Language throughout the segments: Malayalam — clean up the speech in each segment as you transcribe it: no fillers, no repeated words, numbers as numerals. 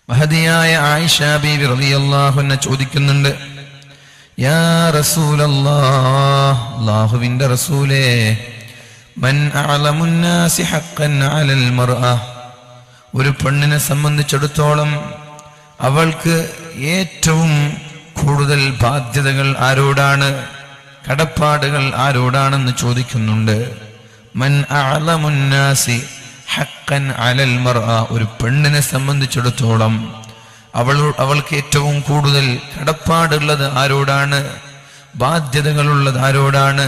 മഹദിയായ ആയിഷ ബീവി റളിയല്ലാഹു അൻഹ ചോദിക്കുന്നുണ്ട്, യാ റസൂലല്ലാഹ്, അല്ലാഹുവിന്റെ റസൂലേ, മൻ അഅലമുൻ നാസി ഹഖ്ഖൻ അലൽ മർഅ, ഒരു പെണ്ണിനെ സംബന്ധിച്ചിടത്തോളം അവൾക്ക് ഏറ്റവും കൂടുതൽ ബാധ്യതകൾ ആരോടാണ്, കടപ്പാടുകൾ ആരോടാണെന്ന് ചോദിക്കുന്നുണ്ട്. മൻ അഅലമുൻ നാസി ഹഖ്ഖൻ അലൽ മർഅ, ഒരു പെണ്ണിനെ സംബന്ധിച്ചിടത്തോളം അവൾക്ക് ഏറ്റവും കൂടുതൽ കടപ്പാടുള്ളത് ആരോടാണ്, ബാധ്യതകളുള്ളത് ആരോടാണ്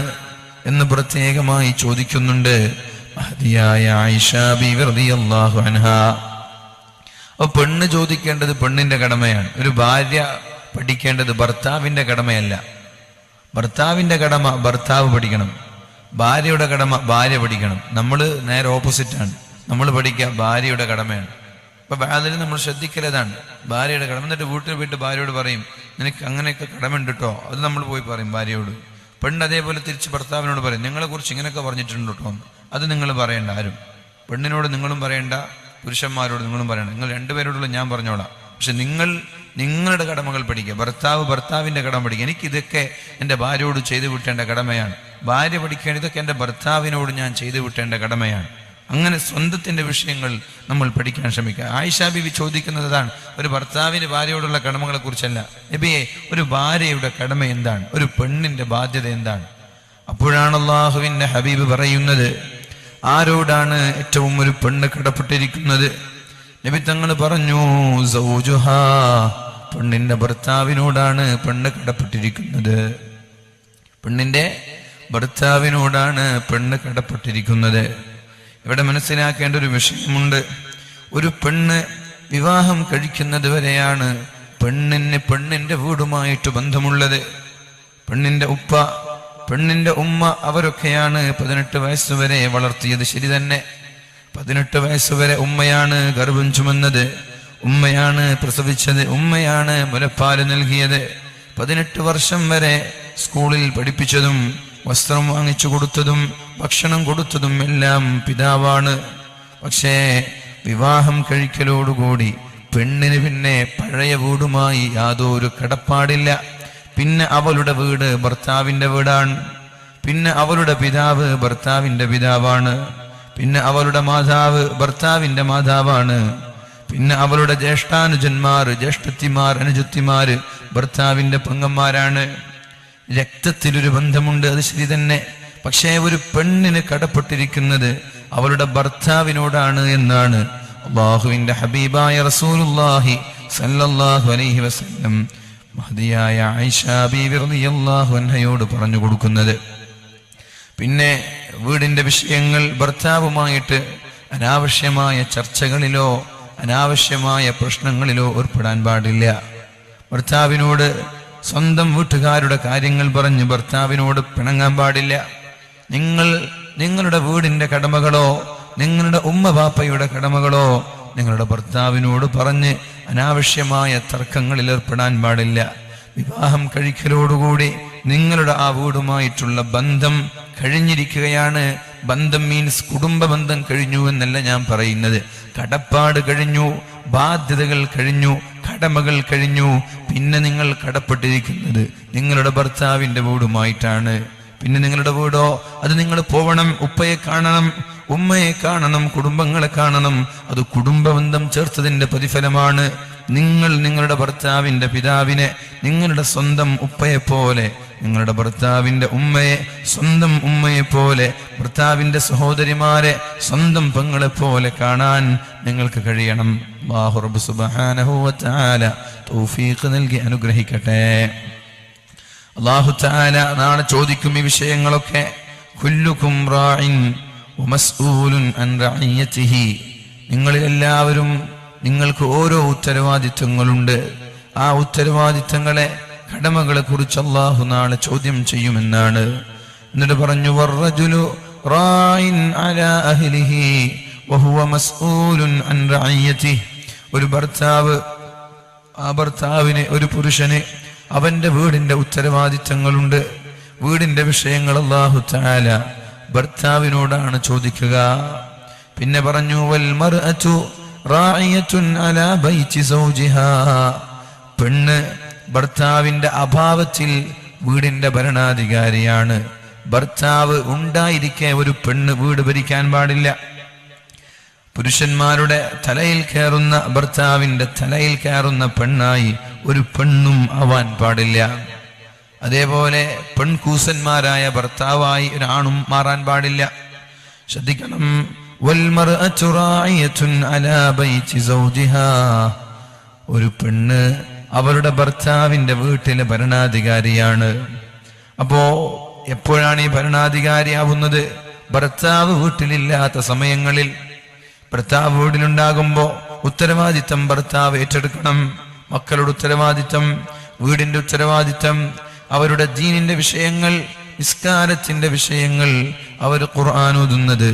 എന്ന് പ്രത്യേകമായി ചോദിക്കുന്നുണ്ട് മഹദിയായ ആയിഷ ബീവി റളിയല്ലാഹു അൻഹാ. അപ്പോൾ പെണ്ണ് ചോദിക്കേണ്ടത് പെണ്ണിന്റെ കടമയാണ്. ഒരു ഭാര്യ പഠിക്കേണ്ടത് ഭർത്താവിന്റെ കടമയല്ല. ഭർത്താവിന്റെ കടമ ഭർത്താവ് പഠിക്കണം, ഭാര്യയുടെ കടമ ഭാര്യ പഠിക്കണം. നമ്മൾ നേരെ ഓപ്പോസിറ്റാണ്. നമ്മൾ പഠിക്കുക ഭാര്യയുടെ കടമയാണ്. അപ്പൊ അതിൽ നമ്മൾ ശ്രദ്ധിക്കലേതാണ് ഭാര്യയുടെ കടമ. എന്നിട്ട് വീട്ടിൽ പോയിട്ട് ഭാര്യയോട് പറയും, നിനക്ക് അങ്ങനെയൊക്കെ കടമുണ്ട് കേട്ടോ, അത് നമ്മൾ പോയി പറയും ഭാര്യയോട്. പെണ്ണ് അതേപോലെ തിരിച്ച് ഭർത്താവിനോട് പറയും, നിങ്ങളെ കുറിച്ച് ഇങ്ങനെയൊക്കെ പറഞ്ഞിട്ടുണ്ട് കേട്ടോ, അത് നിങ്ങൾ പറയണ്ട. ആരും പെണ്ണിനോട് നിങ്ങളും പറയണ്ട, പുരുഷന്മാരോട് നിങ്ങളും പറയണ്ട. നിങ്ങൾ രണ്ടുപേരോടുള്ള ഞാൻ പറഞ്ഞോളാം. പക്ഷെ നിങ്ങളുടെ കടമകൾ പഠിക്കുക. ഭർത്താവ് ഭർത്താവിന്റെ കടമ പഠിക്കുക. എനിക്കിതൊക്കെ എൻ്റെ ഭാര്യയോട് ചെയ്തു വിട്ടേണ്ട കടമയാണ്. ഭാര്യ പഠിക്കേണ്ട ഇതൊക്കെ എൻ്റെ ഭർത്താവിനോട് ഞാൻ ചെയ്തു വിട്ടേണ്ട കടമയാണ്. അങ്ങനെ സ്വന്തത്തിന്റെ വിഷയങ്ങൾ നമ്മൾ പഠിക്കാൻ ശ്രമിക്കുക. ആയിഷ ബീവി ചോദിക്കുന്നതാണ് ഒരു ഭർത്താവിന് ഭാര്യയോടുള്ള കടമകളെ കുറിച്ചല്ല. നബിയെ, ഒരു ഭാര്യയുടെ കടമ എന്താണ്, ഒരു പെണ്ണിന്റെ ബാധ്യത എന്താണ്? അപ്പോഴാണ് അല്ലാഹുവിന്റെ ഹബീബ് പറയുന്നത്, ആരോടാണ് ഏറ്റവും ഒരു പെണ്ണ് കടപ്പെട്ടിരിക്കുന്നത്? നബി തങ്ങൾ പറഞ്ഞു, സൗജുഹാ, പെണ്ണിന്റെ ഭർത്താവിനോടാണ് പെണ്ണ് കടപ്പെട്ടിരിക്കുന്നത്. പെണ്ണിന്റെ ഭർത്താവിനോടാണ് പെണ്ണ് കടപ്പെട്ടിരിക്കുന്നത്. ഇവിടെ മനസ്സിലാക്കേണ്ട ഒരു വിഷയമുണ്ട്. ഒരു പെണ്ണ് വിവാഹം കഴിക്കുന്നത് വരെയാണ് പെണ്ണിന്റെ വീടുമായിട്ട് ബന്ധമുള്ളത്. പെണ്ണിന്റെ ഉപ്പ, പെണ്ണിന്റെ ഉമ്മ, അവരൊക്കെയാണ് 18 വയസ്സുവരെ വളർത്തിയത്. ശരി തന്നെ, 18 വയസ്സുവരെ ഉമ്മയാണ് ഗർഭം ചുമന്നത്, ഉമ്മയാണ് പ്രസവിച്ചത്, ഉമ്മയാണ് മുലപ്പാല് നൽകിയത്. 18 വർഷം വരെ സ്കൂളിൽ പഠിപ്പിച്ചതും വസ്ത്രം വാങ്ങിച്ചു കൊടുത്തതും ഭക്ഷണം കൊടുത്തതും എല്ലാം പിതാവാണ്. പക്ഷേ വിവാഹം കഴിക്കലോടുകൂടി പെണ്ണിന് പിന്നെ പഴയ വീടുമായി യാതൊരു കടപ്പാടില്ല. പിന്നെ അവളുടെ വീട് ഭർത്താവിന്റെ വീടാണ്. പിന്നെ അവളുടെ പിതാവ് ഭർത്താവിന്റെ പിതാവാണ്. പിന്നെ അവളുടെ മാതാവ് ഭർത്താവിന്റെ മാതാവാണ്. പിന്നെ അവളുടെ ജ്യേഷ്ഠാനുജന്മാർ, ജ്യേഷ്ഠത്തിമാർ, അനുജത്തിമാര് ഭർത്താവിന്റെ പെങ്ങന്മാരാണ്. രക്തത്തിലൊരു ബന്ധമുണ്ട്, അത് ശരി തന്നെ. പക്ഷേ ഒരു പെണ്ണിന് കടപ്പെട്ടിരിക്കുന്നത് അവളുടെ ഭർത്താവിനോടാണ് എന്നാണ് അല്ലാഹുവിന്റെ ഹബീബായ റസൂലുള്ളാഹി സല്ലല്ലാഹു അലൈഹി വസല്ലം മഹദിയായ ആയിഷ ബീവി റളിയല്ലാഹു അൻഹയോട് പറഞ്ഞു കൊടുക്കുന്നത്. പിന്നെ വീടിന്റെ വിഷയങ്ങൾ ഭർത്താവുമായിട്ട് അനാവശ്യമായ ചർച്ചകളിലോ അനാവശ്യമായ പ്രശ്നങ്ങളിലോ ഏർപ്പെടാൻ പാടില്ല. ഭർത്താവിനോട് സ്വന്തം വീട്ടുകാരുടെ കാര്യങ്ങൾ പറഞ്ഞ് ഭർത്താവിനോട് പിണങ്ങാൻ പാടില്ല. നിങ്ങളുടെ വീടിന്റെ കടമകളോ നിങ്ങളുടെ ഉമ്മ ബാപ്പയുടെ കടമകളോ നിങ്ങളുടെ ഭർത്താവിനോട് പറഞ്ഞ് അനാവശ്യമായ തർക്കങ്ങളിൽ ഏർപ്പെടാൻ പാടില്ല. വിവാഹം കഴിക്കലോടുകൂടി നിങ്ങളുടെ ആ വീടുമായിട്ടുള്ള ബന്ധം കഴിഞ്ഞിരിക്കുകയാണ്. ബന്ധം മീൻസ് കുടുംബ ബന്ധം കഴിഞ്ഞു എന്നല്ല ഞാൻ പറയുന്നത്. കടപ്പാട് കഴിഞ്ഞു, ബാധ്യതകൾ കഴിഞ്ഞു, കടമകൾ കഴിഞ്ഞു. പിന്നെ നിങ്ങൾ കടപ്പെട്ടിരിക്കുന്നത് നിങ്ങളുടെ ഭർത്താവിന്റെ വീടുമായിട്ടാണ്. പിന്നെ നിങ്ങളുടെ വീടോ, അത് നിങ്ങൾ പോവണം, ഉപ്പയെ കാണണം, ഉമ്മയെ കാണണം, കുടുംബങ്ങളെ കാണണം. അത് കുടുംബബന്ധം ചേർത്തതിന്റെ പ്രതിഫലമാണ്. നിങ്ങൾ നിങ്ങളുടെ ഭർത്താവിന്റെ പിതാവിനെ നിങ്ങളുടെ സ്വന്തം ഉപ്പയെ പോലെ, നിങ്ങളുടെ ഭർത്താവിന്റെ ഉമ്മയെ സ്വന്തം ഉമ്മയെ പോലെ, ഭർത്താവിന്റെ സഹോദരിമാരെ സ്വന്തം പെങ്ങളെ പോലെ കാണാൻ നിങ്ങൾക്ക് കഴിയണം. അല്ലാഹു റബ്ബ് സുബ്ഹാനഹു വ തആല തൗഫീഖ് നൽകി അനുഗ്രഹിക്കട്ടെ. അല്ലാഹു തആല നാളെ ചോദിക്കും ഈ വിഷയങ്ങളൊക്കെ. കുല്ലുകും റാഇൻ വമസ്ഊലുൻ അൻ റഇയതിഹി, നിങ്ങളെല്ലാവരും നിങ്ങൾക്ക് ഓരോ ഉത്തരവാദിത്വങ്ങളുണ്ട്. ആ ഉത്തരവാദിത്വങ്ങളെ, കടമകളെ കുറിച്ച് അല്ലാഹു നാളെ ചോദ്യം ചെയ്യുമെന്നാണ്. എന്നിട്ട് പറഞ്ഞു, വറജുലു റായിൻ അലാ അഹ്ലിഹി വഹുവ മസ്ഊലുൻ അൻ റഇയതിഹി, ഒരു ഭർത്താവ്, ആ ഭർത്താവിന്, ഒരു പുരുഷന് അവന്റെ വീടിന്റെ ഉത്തരവാദിത്വങ്ങളുണ്ട്. വീടിന്റെ വിഷയങ്ങൾ അല്ലാഹു തആല ഭർത്താവിനോടാണ് ചോദിക്കുക. പിന്നെ പറഞ്ഞു, വൽ മർഅതു റാഇയത്തുൻ അലാ ബൈതി സൗജിഹാ, പെണ്ണ് ഭർത്താവിന്റെ അഭാവത്തിൽ വീടിന്റെ ഭരണാധികാരിയാണ്. ഭർത്താവ് ഉണ്ടായിരിക്കെ ഒരു പെണ്ണ് വീട് ഭരിക്കാൻ പാടില്ല. പുരുഷന്മാരുടെ തലയിൽ കയറുന്ന, ഭർത്താവിന്റെ തലയിൽ കയറുന്ന പെണ്ണായി ഒരു പെണ്ണും ആവാൻ പാടില്ല. അതേപോലെ പെൺകൂസന്മാരായ ഭർത്താവായി ഒരാണും മാറാൻ പാടില്ല. ശ്രദ്ധിക്കണം. വൽമർഅതു റാഇയത്തുൻ അലാ ബൈതി സൗജിഹാ, ഒരു പെണ്ണ് അവരുടെ ഭർത്താവിന്റെ വീട്ടിലെ ഭരണാധികാരിയാണ്. അപ്പോ എപ്പോഴാണ് ഈ ഭരണാധികാരിയാവുന്നത്? ഭർത്താവ് വീട്ടിലില്ലാത്ത സമയങ്ങളിൽ. ഭർത്താവ് വീട്ടിലുണ്ടാകുമ്പോ ഉത്തരവാദിത്തം ഭർത്താവ് ഏറ്റെടുക്കണം. മക്കളുടെ ഉത്തരവാദിത്തം, വീടിന്റെ ഉത്തരവാദിത്തം, അവരുടെ ദീനിന്റെ വിഷയങ്ങൾ, നിസ്കാരത്തിന്റെ വിഷയങ്ങൾ, അവർ ഖുർആൻ ഓതുന്നത്,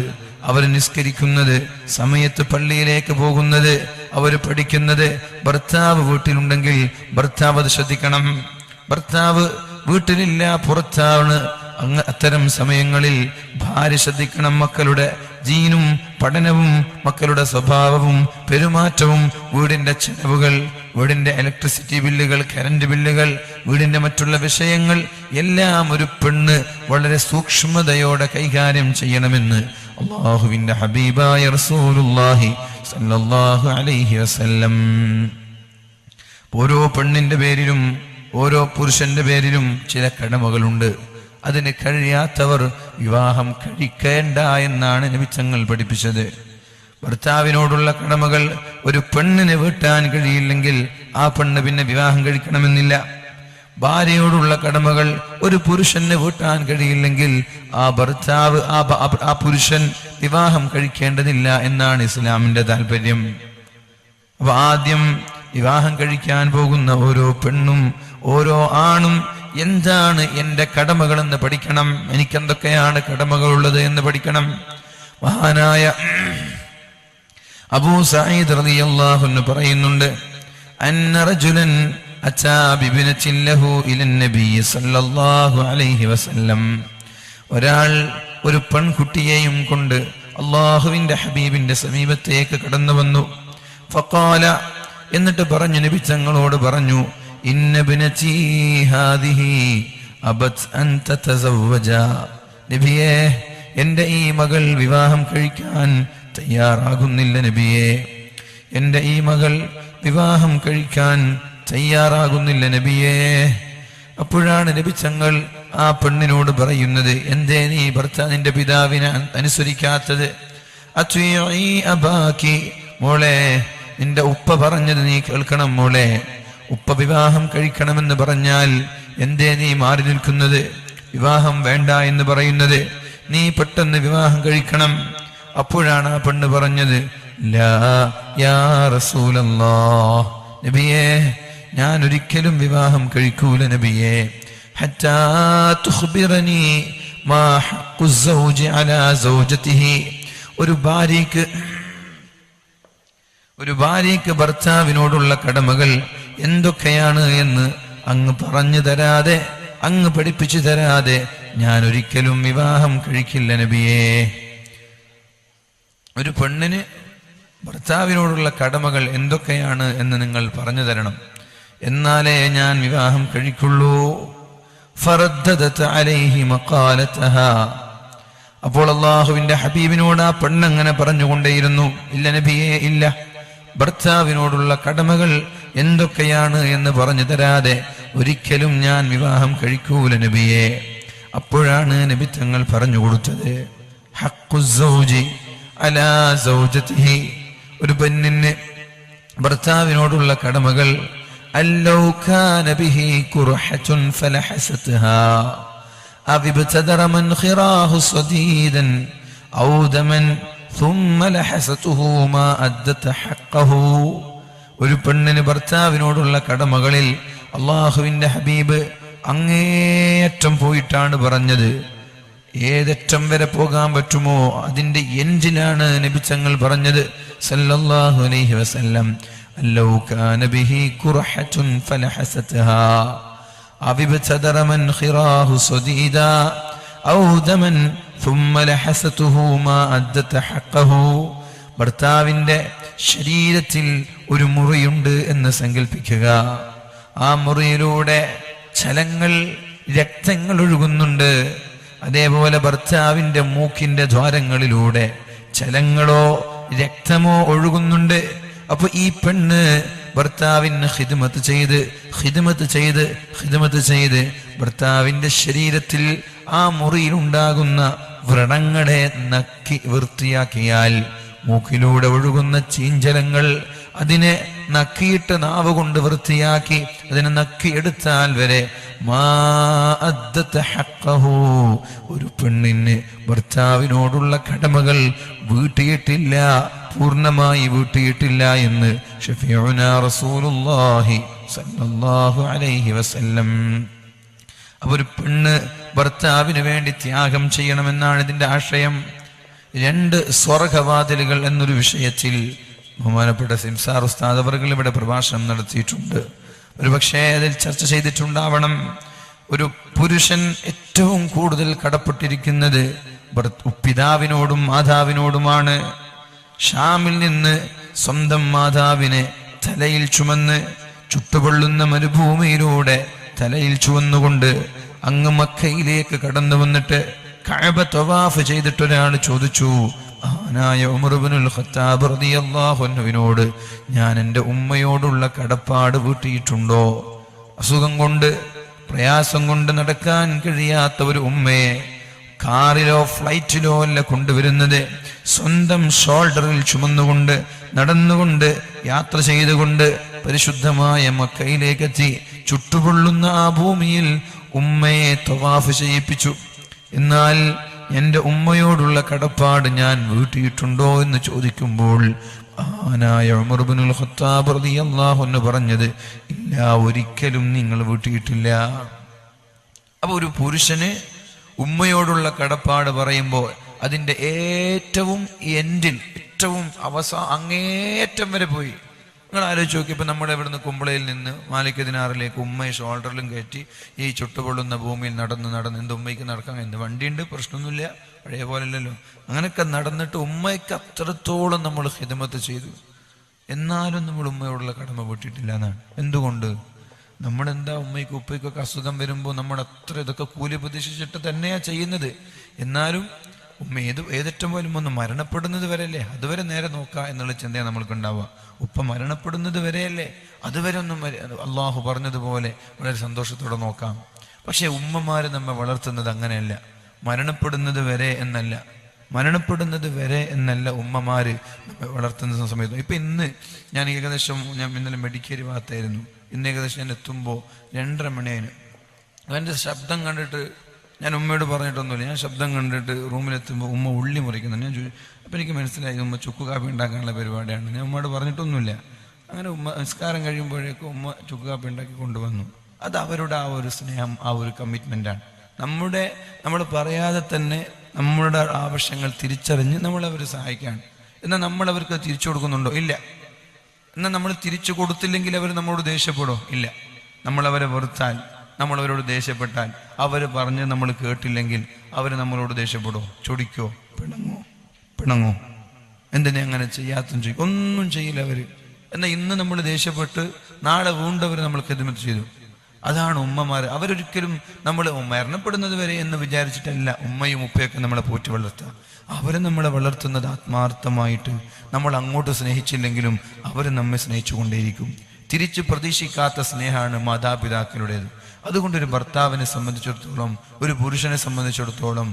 അവർ നിസ്കരിക്കുന്നത്, സമയത്ത് പള്ളിയിലേക്ക് പോകുന്നത്, അവർ പഠിക്കുന്നത്, ഭർത്താവ് വീട്ടിലുണ്ടെങ്കിൽ ഭർത്താവ് അത് ശ്രദ്ധിക്കണം. ഭർത്താവ് വീട്ടിലില്ല, പുറത്താണ്, അത്തരം സമയങ്ങളിൽ ഭാര്യ ശ്രദ്ധിക്കണം. മക്കളുടെ ദീനും പഠനവും, മക്കളുടെ സ്വഭാവവും പെരുമാറ്റവും, വീടിന്റെ ചെലവുകൾ, വീടിന്റെ ഇലക്ട്രിസിറ്റി ബില്ലുകൾ, കറന്റ് ബില്ലുകൾ, വീടിന്റെ മറ്റുള്ള വിഷയങ്ങൾ എല്ലാം ഒരു പെണ്ണ് വളരെ സൂക്ഷ്മതയോടെ കൈകാര്യം ചെയ്യണമെന്ന് അല്ലാഹുവിന്റെ ഹബീബായ റസൂലുള്ളാഹി സ്വല്ലല്ലാഹു അലൈഹി വസല്ലം. ഓരോ പെണ്ണിന്റെ പേരിലും ഓരോ പുരുഷന്റെ പേരിലും ചില കടമകളുണ്ട്. അതിന് കഴിയാത്തവർ വിവാഹം കഴിക്കേണ്ട എന്നാണ് നബി തങ്ങൾ പഠിപ്പിച്ചത്. ഭർത്താവിനോടുള്ള കടമകൾ ഒരു പെണ്ണിന് വീട്ടാൻ കഴിയില്ലെങ്കിൽ ആ പെണ്ണ് പിന്നെ വിവാഹം കഴിക്കണമെന്നില്ല. ഭാര്യയോടുള്ള കടമകൾ ഒരു പുരുഷന് വീട്ടാൻ കഴിയില്ലെങ്കിൽ ആ ഭർത്താവ്, ആ പുരുഷൻ വിവാഹം കഴിക്കേണ്ടതില്ല എന്നാണ് ഇസ്ലാമിന്റെ താല്പര്യം. അപ്പൊ ആദ്യം വിവാഹം കഴിക്കാൻ പോകുന്ന ഓരോ പെണ്ണും ഓരോ ആണും എന്താണ് എന്റെ കടമകളെന്ന് പഠിക്കണം. എനിക്കെന്തൊക്കെയാണ് കടമകളുള്ളത് എന്ന് പഠിക്കണം. മഹാനായ അബൂ സഈദ് റളിയല്ലാഹു അൻഹു പറയുന്നുണ്ട്, അന്ന റജുലൻ അതാ ബിബിനത്തിൻ ലഹു ഇലൻ നബി സല്ലല്ലാഹു അലൈഹി വസല്ലം, ഒരാൾ ഒരു പെൺകുട്ടിയെയും കൊണ്ട് അല്ലാഹുവിന്റെ ഹബീബിന്റെ സമീപത്തേക്ക് കടന്നു വന്നു. ഫഖാല, എന്നിട്ട് പറഞ്ഞു, നബി തങ്ങളോട് പറഞ്ഞു, ഇന്ന ബിനതി ഹാദിഹി അബത് അൻ തതസവ്വജ, നബിയേ എന്റെ ഈ മകൾ വിവാഹം കഴിക്കാൻ തയ്യാറാകുന്നില്ല നബിയേ, എന്റെ ഈ മകൾ വിവാഹം കഴിക്കാൻ തയ്യാറാകുന്നില്ല നബിയേ. അപ്പോഴാണ് നബി തങ്ങൾ ആ പെണ്ണിനോട് പറയുന്നത്, എന്തേ നീ നിന്റെ പിതാവിനെ അനുസരിക്കാത്തത്? അത്വീഇ അബാക്കി, മോളെ നിന്റെ ഉപ്പ പറഞ്ഞത് നീ കേൾക്കണം മോളെ. ഉപ്പ വിവാഹം കഴിക്കണമെന്ന് പറഞ്ഞാൽ എന്തേ നീ മാറി നിൽക്കുന്നത്? വിവാഹം വേണ്ട എന്ന് പറയുന്നത്? നീ പെട്ടെന്ന് വിവാഹം കഴിക്കണം. അപ്പോഴാണ് ആ പെണ്ണ് പറഞ്ഞത്, ലാ യാ റസൂലല്ലാഹ്, നബിയേ ഞാൻ ഒരിക്കലും വിവാഹം കഴിക്കൂല നബിയേ. ഹത്താ തുഖ്ബിറനി മാ ഹഖ്ഖു സൗജി അലാ സൗജതിഹി, ഒരു ഭാര്യയ്ക്ക് ഭർത്താവിനോടുള്ള കടമകൾ എന്തൊക്കെയാണ് എന്ന് അങ്ങ് പറഞ്ഞു തരാതെ, അങ്ങ് പഠിപ്പിച്ചു തരാതെ ഞാൻ ഒരിക്കലും വിവാഹം കഴിക്കില്ല നബിയേ. ഒരു പെണ്ണിന് ഭർത്താവിനോടുള്ള കടമകൾ എന്തൊക്കെയാണ് എന്ന് നിങ്ങൾ പറഞ്ഞു തരണം, എന്നാലേ ഞാൻ വിവാഹം കഴിക്കുള്ളൂ. ഫറദ്ദദത് അലൈഹി മഖാലതഹാ, അപ്പോൾ അല്ലാഹുവിന്റെ ഹബീബിനോട് ആ പെണ്ണങ്ങനെ പറഞ്ഞുകൊണ്ടേയിരുന്നു, ഇല്ല നബിയേ ഇല്ല, ഭർത്താവിനോടുള്ള കടമകൾ എന്തൊക്കെയാണ് എന്ന് പറഞ്ഞു തരാതെ ഒരിക്കലും ഞാൻ വിവാഹം കഴിക്കൂല നബിയേ. അപ്പോഴാണ് നബി തങ്ങൾ പറഞ്ഞു കൊടുത്തത്, ഹഖ്ഖു സൗജി അലാ സൗജതിഹി, ഒരു പെണ്ണിന് ഭർത്താവിനോടുള്ള കടമകൾ, അല്ലൗ കാന ബിഹി ഖുർഹത്തുൻ ഫലഹസത്ഹാ അവിബ്തദറ മൻ ഖിറാഹു സദീദൻ ഔ ദമൻ ثم لحسته ما أدت حقه. ഒരു പെണ്ണിന് ഭർത്താവിനോടുള്ള കടമകളിൽ അല്ലാഹുവിന്റെ ഹബീബ് അങ്ങേയറ്റം പോയിട്ടാണ് പറഞ്ഞത്. ഏതറ്റം വരെ പോകാൻ പറ്റുമോ അതിന്റെ എൻഡിലാണ് നബി തങ്ങൾ പറഞ്ഞത് സല്ലല്ലാഹു അലൈഹി വസല്ലം, അല്ലൗ കാന ബിഹി ഖുർഹത്തുൻ ഫലഹസത്ഹാ അവിബ്തദറ മൻ ഖിറാഹു സദീദാ ഔ ദമൻ ثم لحسته ما أدت حقه. ഭർത്താവിന്റെ ശരീരത്തിൽ ഒരു മുറിയുണ്ട് എന്ന് സങ്കല്പിക്കുക. ആ മുറിയിലൂടെ ചലങ്ങൾ, രക്തങ്ങൾ ഒഴുകുന്നുണ്ട്. അതേപോലെ ഭർത്താവിന്റെ മൂക്കിന്റെ ദ്വാരങ്ങളിലൂടെ ചലങ്ങളോ രക്തമോ ഒഴുകുന്നുണ്ട്. അപ്പൊ ഈ പെണ്ണ് ഭർത്താവിന് ഖിദ്മത്ത് ചെയ്ത് ഭർത്താവിന്റെ ശരീരത്തിൽ ആ മുറിയിൽ ഉണ്ടാകുന്ന വ്രണങ്ങളെ നക്കി വൃത്തിയാക്കിയാൽ, മൂക്കിലൂടെ ഒഴുകുന്ന ചീഞ്ചലങ്ങൾ അതിനെ നക്കിയിട്ട് നാവ് കൊണ്ട് വൃത്തിയാക്കി അതിനെ നക്കിയെടുത്താൽ വരെ ഒരു പെണ്ണിന് ഭർത്താവിനോടുള്ള കടമകൾ വീട്ടിയിട്ടില്ല, പൂർണ്ണമായി വീട്ടിയിട്ടില്ല എന്ന് ഷഫീഉനാ റസൂലുള്ളാഹി സ്വല്ലല്ലാഹു അലൈഹി വസല്ലം. അപ്പോൾ ഒരു പെണ്ണ് ഭർത്താവിന് വേണ്ടി ത്യാഗം ചെയ്യണമെന്നാണ് ഇതിന്റെ ആശയം. 2 സ്വർഗവാതിലുകൾ എന്നൊരു വിഷയത്തിൽ ബഹുമാനപ്പെട്ട സിംസാർ ഉസ്താദ് അവർകൾ ഇവിടെ പ്രഭാഷണം നടത്തിയിട്ടുണ്ട്. ഒരുപക്ഷെ അതിൽ ചർച്ച ചെയ്തിട്ടുണ്ടാവണം. ഒരു പുരുഷൻ ഏറ്റവും കൂടുതൽ കടപ്പെട്ടിരിക്കുന്നത് പിതാവിനോടും മാതാവിനോടുമാണ്. ഷാമിൽ നിന്ന് സ്വന്തം മാതാവിനെ തലയിൽ ചുമന്ന് ചുട്ടുപൊള്ളുന്ന മരുഭൂമിയിലൂടെ തലയിൽ ചുവന്നുകൊണ്ട് അങ്ങ് മക്കയിലേക്ക് കടന്നു വന്നിട്ട് കഅബ തവാഫ് ചെയ്തിട്ടൊരാൾ ചോദിച്ചു, മഹാനായ ഉമർ ഇബ്നുൽ ഖത്താബ് റളിയല്ലാഹു അൻഹുവിനോട് ഞാൻ എൻ്റെ ഉമ്മയോടുള്ള കടപ്പാട് വീട്ടിയിട്ടുണ്ടോ? അസുഖം കൊണ്ട്, പ്രയാസം കൊണ്ട് നടക്കാൻ കഴിയാത്ത ഒരു ഉമ്മയെ കാറിലോ ഫ്ലൈറ്റിലോ അല്ല കൊണ്ടുവരുന്നത്, സ്വന്തം ഷോൾഡറിൽ ചുമന്നുകൊണ്ട് നടന്നുകൊണ്ട് യാത്ര ചെയ്തുകൊണ്ട് പരിശുദ്ധമായ മക്കയിലേക്കെത്തി ചുട്ടുപൊള്ളുന്ന ആ ഭൂമിയിൽ ഉമ്മയെ തവാഫ് ചെയ്യിപ്പിച്ചു. എന്നാൽ എൻ്റെ ഉമ്മയോടുള്ള കടപ്പാട് ഞാൻ വീട്ടിയിട്ടുണ്ടോ എന്ന് ചോദിക്കുമ്പോൾ മഹാനായ ഉമർ ഇബ്നുൽ ഖത്താബ് റളിയല്ലാഹു അൻഹു പറഞ്ഞത്, ഇല്ല, ഒരിക്കലും നിങ്ങൾ വീട്ടിയിട്ടില്ല. അപ്പൊ ഒരു പുരുഷന് ഉമ്മയോടുള്ള കടപ്പാട് പറയുമ്പോൾ അതിൻ്റെ ഏറ്റവും എൻഡിൽ, ഏറ്റവും അങ്ങേറ്റം വരെ പോയി. നിങ്ങൾ ആലോചിച്ച് നോക്കി, ഇപ്പം നമ്മുടെ ഇവിടുന്ന് കുമ്പളയിൽ നിന്ന് മാലിക്-ദിനാറിലേക്ക് ഉമ്മയെ ഷോൾഡറിലും കയറ്റി ഈ ചുട്ടുപൊള്ളുന്ന ഭൂമിയിൽ നടന്ന് എന്ത് ഉമ്മയ്ക്ക് നടക്കാൻ, എന്ത് വണ്ടിയുണ്ട്, പ്രശ്നമൊന്നുമില്ല, പഴയ പോലെ അല്ലല്ലോ. അങ്ങനെയൊക്കെ നടന്നിട്ട് ഉമ്മയ്ക്ക് അത്രത്തോളം നമ്മൾ ഖിദ്മത്ത് ചെയ്തു. എന്നാലും നമ്മൾ ഉമ്മയോടുള്ള കടമ വീട്ടിട്ടില്ല എന്നാണ്. എന്തുകൊണ്ട്? നമ്മളെന്താ ഉമ്മയ്ക്ക് ഉപ്പയ്ക്കൊക്കെ അസുഖം വരുമ്പോൾ നമ്മൾ അത്ര ഇതൊക്കെ കൂലി പ്രതീക്ഷിച്ചിട്ട് തന്നെയാ ചെയ്യുന്നത്. എന്നാലും ഉമ്മ ഏതറ്റം പോലും ഒന്ന് മരണപ്പെടുന്നത് വരെയല്ലേ, അതുവരെ നേരെ നോക്കുക എന്നുള്ള ചിന്തയാണ് നമ്മൾക്ക് ഉണ്ടാവുക. ഉപ്പ മരണപ്പെടുന്നത് വരെയല്ലേ, അതുവരെ ഒന്നും അള്ളാഹു പറഞ്ഞതുപോലെ വളരെ സന്തോഷത്തോടെ നോക്കാം. പക്ഷെ ഉമ്മമാര് നമ്മെ വളർത്തുന്നത് അങ്ങനെയല്ല. മരണപ്പെടുന്നത് വരെ എന്നല്ല ഉമ്മമാര് നമ്മെ വളർത്തുന്ന സമയത്ത്. ഇപ്പൊ ഇന്ന് ഞാൻ ഇന്നലെ മെഡിക്കേരി ഭാഗത്തായിരുന്നു. ഇന്ന് ഏകദേശം ഞാൻ എത്തുമ്പോൾ 2:30 മണിയായിരുന്നു. എൻ്റെ ശബ്ദം കണ്ടിട്ട് ഞാൻ ഉമ്മയോട് പറഞ്ഞിട്ടൊന്നുമില്ല. ഞാൻ ശബ്ദം കണ്ടിട്ട് റൂമിലെത്തുമ്പോൾ ഉമ്മ ഉള്ളി മുറിക്കുന്നുണ്ട്. ഞാൻ അപ്പം എനിക്ക് മനസ്സിലായി ഉമ്മ ചുക്ക് കാപ്പി ഉണ്ടാക്കാനുള്ള പരിപാടിയാണ്. ഞാൻ ഉമ്മയോട് പറഞ്ഞിട്ടൊന്നുമില്ല. അങ്ങനെ ഉമ്മ നിസ്കാരം കഴിയുമ്പോഴേക്കും ഉമ്മ ചുക്ക് കാപ്പി ഉണ്ടാക്കി കൊണ്ടുവന്നു. അത് അവരുടെ ആ ഒരു സ്നേഹം, ആ ഒരു കമ്മിറ്റ്മെൻ്റാണ്. നമ്മൾ പറയാതെ തന്നെ നമ്മളുടെ ആവശ്യങ്ങൾ തിരിച്ചറിഞ്ഞ് നമ്മളവരെ സഹായിക്കുകയാണ്. എന്നാൽ നമ്മളവർക്ക് തിരിച്ചു കൊടുക്കുന്നുണ്ടോ? ഇല്ല. എന്നാൽ നമ്മൾ തിരിച്ചു കൊടുത്തില്ലെങ്കിൽ അവർ നമ്മളോട് ദേഷ്യപ്പെടോ? ഇല്ല. നമ്മളവരെ വെറുത്താൽ, നമ്മളവരോട് ദേഷ്യപ്പെട്ടാൽ, അവർ പറഞ്ഞ് നമ്മൾ കേട്ടില്ലെങ്കിൽ അവർ നമ്മളോട് ദേഷ്യപ്പെടോ? ചൊടിക്കോ? പിണങ്ങോ? എന്തിനെ അങ്ങനെ ചെയ്യാത്തും ചെയ്യും? ഒന്നും ചെയ്യില്ല അവർ. എന്നാൽ ഇന്ന് നമ്മൾ ദേഷ്യപ്പെട്ട് നാളെ വീണ്ടവർ നമ്മൾ ഖിദ്മത്ത് ചെയ്തു. അതാണ് ഉമ്മമാർ. അവരൊരിക്കലും നമ്മൾ മരണപ്പെടുന്നത് വരെ എന്ന് വിചാരിച്ചിട്ടല്ല ഉമ്മയും ഉപ്പയൊക്കെ നമ്മളെ പോറ്റി വളർത്തുക. അവർ നമ്മളെ വളർത്തുന്നത് ആത്മാർത്ഥമായിട്ട്. നമ്മൾ അങ്ങോട്ട് സ്നേഹിച്ചില്ലെങ്കിലും അവർ നമ്മെ സ്നേഹിച്ചു കൊണ്ടേയിരിക്കും. തിരിച്ച് പ്രതീക്ഷിക്കാത്ത സ്നേഹമാണ് മാതാപിതാക്കളുടേത്. അതുകൊണ്ടൊരു ഭർത്താവിനെ സംബന്ധിച്ചിടത്തോളം, ഒരു പുരുഷനെ സംബന്ധിച്ചിടത്തോളം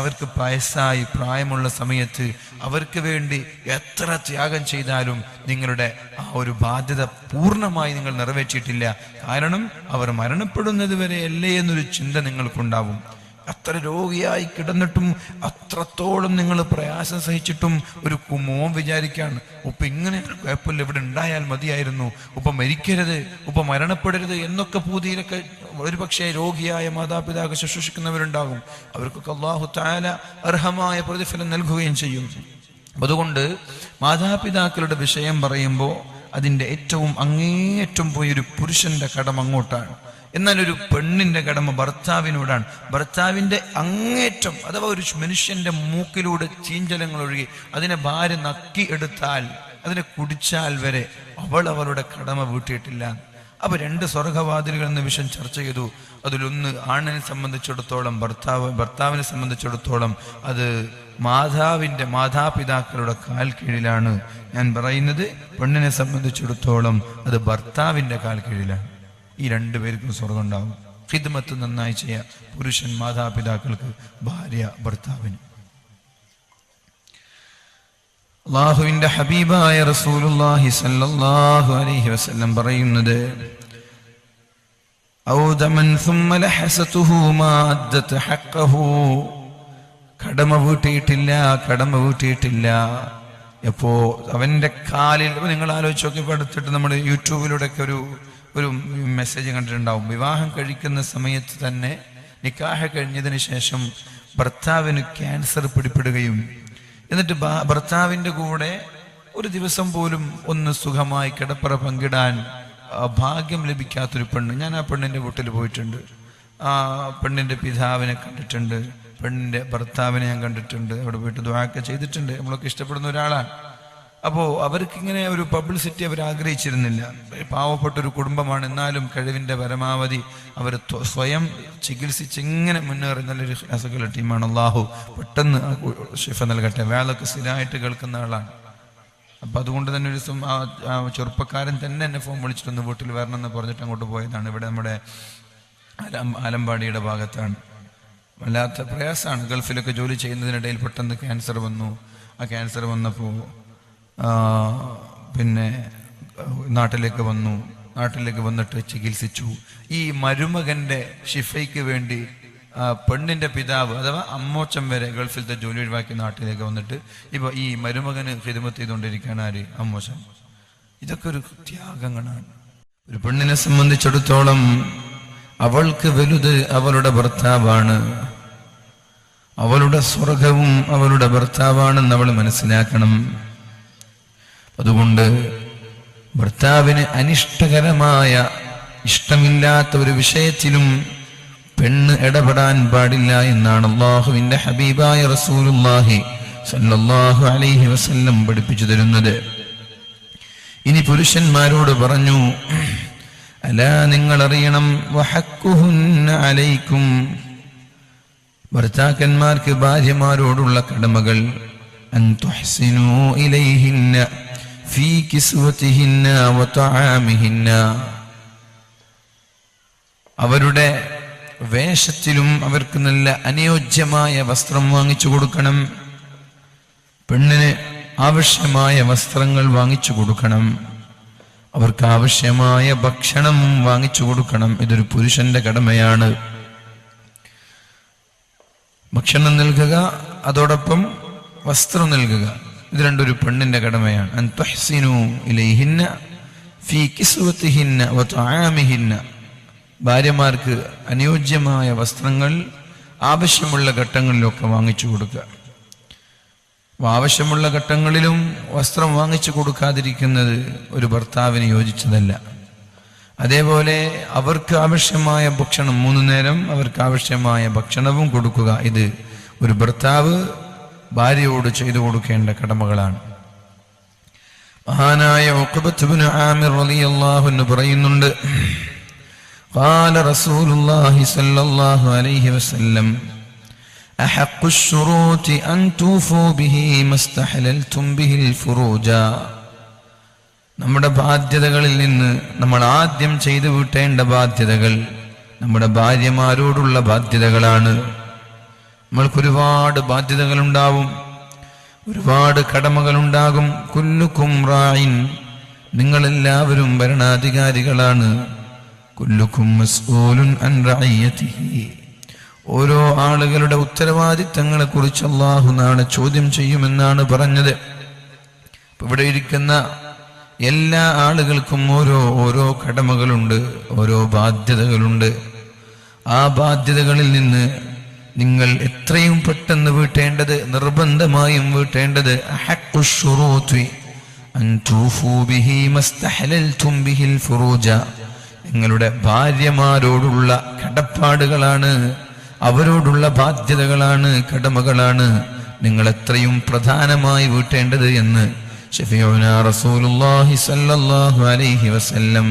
അവർക്ക് വയസ്സായി പ്രായമുള്ള സമയത്ത് അവർക്ക് വേണ്ടി എത്ര ത്യാഗം ചെയ്താലും നിങ്ങളുടെ ആ ഒരു ബാധ്യത പൂർണ്ണമായി നിങ്ങൾ നിറവേറ്റിയിട്ടില്ല. കാരണം അവർ മരണപ്പെടുന്നത് വരെ അല്ലേ എന്നൊരു ചിന്ത നിങ്ങൾക്കുണ്ടാവും. അത്ര രോഗിയായി കിടന്നിട്ടും അത്രത്തോളം നിങ്ങൾ പ്രയാസം സഹിച്ചിട്ടും ഒരു മോൻ വിചാരിക്കാണ് ഉപ്പ ഇങ്ങനെ കുഴപ്പമില്ല, ഇവിടെ ഉണ്ടായാൽ മതിയായിരുന്നു, ഉപ്പ മരിക്കരുത്, ഉപ്പ മരണപ്പെടരുത് എന്നൊക്കെ പൂതിയിലൊക്കെ ഒരുപക്ഷെ രോഗിയായ മാതാപിതാക്കൾ ശുശ്രൂഷിക്കുന്നവരുണ്ടാകും. അവർക്കൊക്കെ അല്ലാഹു തആല അർഹമായ പ്രതിഫലം നൽകുകയും ചെയ്യും. അതുകൊണ്ട് മാതാപിതാക്കളുടെ വിഷയം പറയുമ്പോൾ അതിൻ്റെ ഏറ്റവും അങ്ങേയറ്റം പോയൊരു പുരുഷന്റെ കടം അങ്ങോട്ടാണ്. എന്നാൽ ഒരു പെണ്ണിന്റെ കടമ ഭർത്താവിനോടാണ്. ഭർത്താവിന്റെ അങ്ങേറ്റം അഥവാ ഒരു മനുഷ്യന്റെ മൂക്കിലൂടെ ചീഞ്ചലങ്ങൾ ഒഴുകി അതിനെ ഭാര്യ നക്കി എടുത്താൽ, അതിനെ കുടിച്ചാൽ വരെ അവളുടെ കടമ വീട്ടിയിട്ടില്ല. അപ്പൊ 2 സ്വർഗവാതിലുകൾ എന്ന വിഷയം ചർച്ച ചെയ്തു. അതിലൊന്ന് ആണിനെ സംബന്ധിച്ചിടത്തോളം ഭർത്താവിനെ സംബന്ധിച്ചിടത്തോളം അത് മാതാപിതാക്കളുടെ കാൽ കീഴിലാണ്. ഞാൻ പറയുന്നത് പെണ്ണിനെ സംബന്ധിച്ചിടത്തോളം അത് ഭർത്താവിന്റെ കാൽ കീഴിലാണ്. ഈ 2 പേർക്കും സ്വർഗം ഉണ്ടാവും. ഖിദ്മത്ത് നന്നായി ചെയ്യാം, പുരുഷൻ മാതാപിതാക്കൾക്ക്, ഭാര്യ ഭർത്താവിന്. അല്ലാഹുവിന്റെ ഹബീബായ റസൂലുള്ളാഹി സ്വല്ലല്ലാഹു അലൈഹി വസല്ലം പറയുന്നത്, ഔദമൻ സുമ്മ ലഹസതുഹു മാ അദ്ദത ഹഖഹു. കടമ വീട്ടിയിട്ടില്ല. എപ്പോ അവന്റെ കാലിൽ, നിങ്ങൾ ആലോചിച്ച് നോക്കി, അടുത്തിട്ട് നമ്മുടെ യൂട്യൂബിലൂടെ ഒക്കെ ഒരു മെസ്സേജ് കണ്ടിട്ടുണ്ടാവും. വിവാഹം കഴിക്കുന്ന സമയത്ത് തന്നെ നിക്കാഹ് കഴിഞ്ഞതിന് ശേഷം ഭർത്താവിന് ക്യാൻസർ പിടിപെടുകയും എന്നിട്ട് ഭർത്താവിന്റെ കൂടെ ഒരു ദിവസം പോലും ഒന്ന് സുഖമായി കിടപ്പറ പങ്കിടാൻ ഭാഗ്യം ലഭിക്കാത്തൊരു പെണ്ണ്. ഞാൻ ആ പെണ്ണിന്റെ വീട്ടിൽ പോയിട്ടുണ്ട്. ആ പെണ്ണിന്റെ പിതാവിനെ കണ്ടിട്ടുണ്ട്, പെണ്ണിന്റെ ഭർത്താവിനെ ഞാൻ കണ്ടിട്ടുണ്ട്. അവിടെ പോയിട്ട് ദുആ ചെയ്തിട്ടുണ്ട്. നമ്മളൊക്കെ ഇഷ്ടപ്പെടുന്ന ഒരാളാണ്. അപ്പോൾ അവർക്കിങ്ങനെ ഒരു പബ്ലിസിറ്റി അവർ ആഗ്രഹിച്ചിരുന്നില്ല. പാവപ്പെട്ടൊരു കുടുംബമാണ്, എന്നാലും കഴിവിന്റെ പരമാവധി അവർ സ്വയം ചികിത്സിച്ച് ഇങ്ങനെ മുന്നേറി നല്ലൊരു ക്ലാസ്സുകളുടെ ടീമാണ്. അല്ലാഹു പെട്ടെന്ന് ഷിഫ നൽകട്ടെ. വേളൊക്കെ സ്ഥിരമായിട്ട് കേൾക്കുന്ന ആളാണ്. അപ്പൊ അതുകൊണ്ട് തന്നെ ഒരു ദിവസം ആ ചെറുപ്പക്കാരൻ തന്നെ എന്നെ ഫോൺ വിളിച്ചിട്ടൊന്ന് വീട്ടിൽ വരണം എന്ന് പറഞ്ഞിട്ട് അങ്ങോട്ട് പോയതാണ്. ഇവിടെ നമ്മുടെ ആലമ്പാടിയുടെ ഭാഗത്താണ്. വല്ലാത്ത പ്രയാസമാണ്. ഗൾഫിലൊക്കെ ജോലി ചെയ്യുന്നതിനിടയിൽ പെട്ടെന്ന് ക്യാൻസർ വന്നു. ആ ക്യാൻസർ വന്നപ്പോൾ പിന്നെ നാട്ടിലേക്ക് വന്നിട്ട് ചികിത്സിച്ചു. ഈ മരുമകന്റെ ഷിഫയ്ക്ക് വേണ്ടി പെണ്ണിന്റെ പിതാവ് അഥവാ അമ്മോച്ചൻ വരെ ഗൾഫിലത്തെ ജോലി ഒഴിവാക്കി നാട്ടിലേക്ക് വന്നിട്ട് ഇപ്പൊ ഈ മരുമകന് ഖിദ്മത്ത് ചെയ്തുകൊണ്ടിരിക്കുകയാണ്. ആര്? അമ്മോച്ചൻ. ഇതൊക്കെ ഒരു ത്യാഗങ്ങളാണ്. ഒരു പെണ്ണിനെ സംബന്ധിച്ചിടത്തോളം അവൾക്ക് വലുത് അവളുടെ ഭർത്താവാണ്. അവളുടെ സ്വർഗവും അവളുടെ ഭർത്താവാണെന്ന് അവൾ മനസ്സിലാക്കണം. അതുകൊണ്ട് ഭർത്താവിന് അനിഷ്ടകരമായ, ഇഷ്ടമില്ലാത്ത ഒരു വിഷയത്തിലും പെണ്ണ് ഇടപെടാൻ പാടില്ല എന്നാണ് അല്ലാഹുവിന്റെ ഹബീബായ റസൂലുള്ളാഹി സ്വല്ലല്ലാഹു അലൈഹി വസല്ലം പഠിപ്പിച്ചു തരുന്നത്. ഇനി പുരുഷന്മാരോട് പറഞ്ഞു, അലാ നിങ്ങൾ അറിയണം, വഹഖുഹുന്ന അലൈക്കും, ഭർത്താക്കന്മാർക്ക് ഭാര്യമാരോടുള്ള കടമകൾ, അൻ തുഹ്സിനൂ ഇലൈഹിന്ന ഫീ കിസ്വതിഹിന്ന വതആമിഹിന്ന, അവരുടെ വേഷത്തിലും അവർക്ക് നല്ല അനുയോജ്യമായ വസ്ത്രം വാങ്ങിച്ചു കൊടുക്കണം. പെണ്ണിന് ആവശ്യമായ വസ്ത്രങ്ങൾ വാങ്ങിച്ചു കൊടുക്കണം. അവർക്ക് ആവശ്യമായ ഭക്ഷണം വാങ്ങിച്ചു കൊടുക്കണം. ഇതൊരു പുരുഷന്റെ കടമയാണ്. ഭക്ഷണം നൽകുക, അതോടൊപ്പം വസ്ത്രം നൽകുക, ഇത് രണ്ടൊരു പെണ്ണിന്റെ കടമയാണ്. അൻ തുഹ്സിനൂ ഇലൈഹിന്ന ഫീ കിസ്വതിഹിന്ന വതആമിഹിന്ന, ഭാര്യമാർക്ക് അനുയോജ്യമായ വസ്ത്രങ്ങൾ ആവശ്യമുള്ള ഘട്ടങ്ങളിലൊക്കെ വാങ്ങിച്ചു കൊടുക്കുക. ആവശ്യമുള്ള ഘട്ടങ്ങളിലും വസ്ത്രം വാങ്ങിച്ചു കൊടുക്കാതിരിക്കുന്നത് ഒരു ഭർത്താവിന് യോജിച്ചതല്ല. അതേപോലെ അവർക്ക് ആവശ്യമായ ഭക്ഷണം, 3 നേരം അവർക്ക് ആവശ്യമായ ഭക്ഷണവും കൊടുക്കുക. ഇത് ഒരു ഭർത്താവ് ഭാര്യയോട് ചെയ്തു കൊടുക്കേണ്ട കടമകളാണ്. മഹാനായ ഉഖബത്ത് ഇബ്നു ആമിർ റളിയല്ലാഹു അൻഹു പറയുന്നുണ്ട്, ഖാല റസൂലുള്ളാഹി സ്വല്ലല്ലാഹു അലൈഹി വസല്ലം, അഹഖു الشروط അൻ തൂഫൂ ബിഹി മസ്തഹലൽതും ബിഹിൽ ഫുറൂജ, നമ്മുടെ ബാധ്യതകളിൽ നിന്ന് നമ്മൾ ആദ്യം ചെയ്തു വീട്ടേണ്ട ബാധ്യതകൾ നമ്മുടെ ഭാര്യമാരോടുള്ള ബാധ്യതകളാണ്. നമ്മൾക്കൊരുപാട് ബാധ്യതകളുണ്ടാവും, ഒരുപാട് കടമകളുണ്ടാകും. കുല്ലുക്കും റായിൻ, നിങ്ങളെല്ലാവരും ഭരണാധികാരികളാണ്. കുല്ലുക്കും മസ്ഊലുൻ അൻ റഇയതിഹി, ഓരോ ആളുകളുടെ ഉത്തരവാദിത്തങ്ങളെ കുറിച്ച് അല്ലാഹു നാളെ ചോദ്യം ചെയ്യുമെന്നാണ് പറഞ്ഞത്. ഇവിടെ ഇരിക്കുന്ന എല്ലാ ആളുകൾക്കും ഓരോ കടമകളുണ്ട്, ഓരോ ബാധ്യതകളുണ്ട്. ആ ബാധ്യതകളിൽ നിന്ന് നിങ്ങൾ എത്രയും പെട്ടെന്ന് വീട്ടേണ്ടത്, നിർബന്ധമായും വീട്ടേണ്ടത്, അഹഖു ശുറൂതി അൻ തൂഫൂ ബിഹി മസ്തഹലൽതും ബിഹിൽ ഫുറൂജ, നിങ്ങളുടെ ഭാര്യമാരോടുള്ള കടപ്പാടുകളാണ്, അവരോടുള്ള ബാധ്യതകളാണ്, കടമകളാണ് നിങ്ങൾ എത്രയും പ്രധാനമായി വീട്ടേണ്ടത് എന്ന് ശഫീഉനാ റസൂലുള്ളാഹി സ്വല്ലല്ലാഹു അലൈഹി വസല്ലം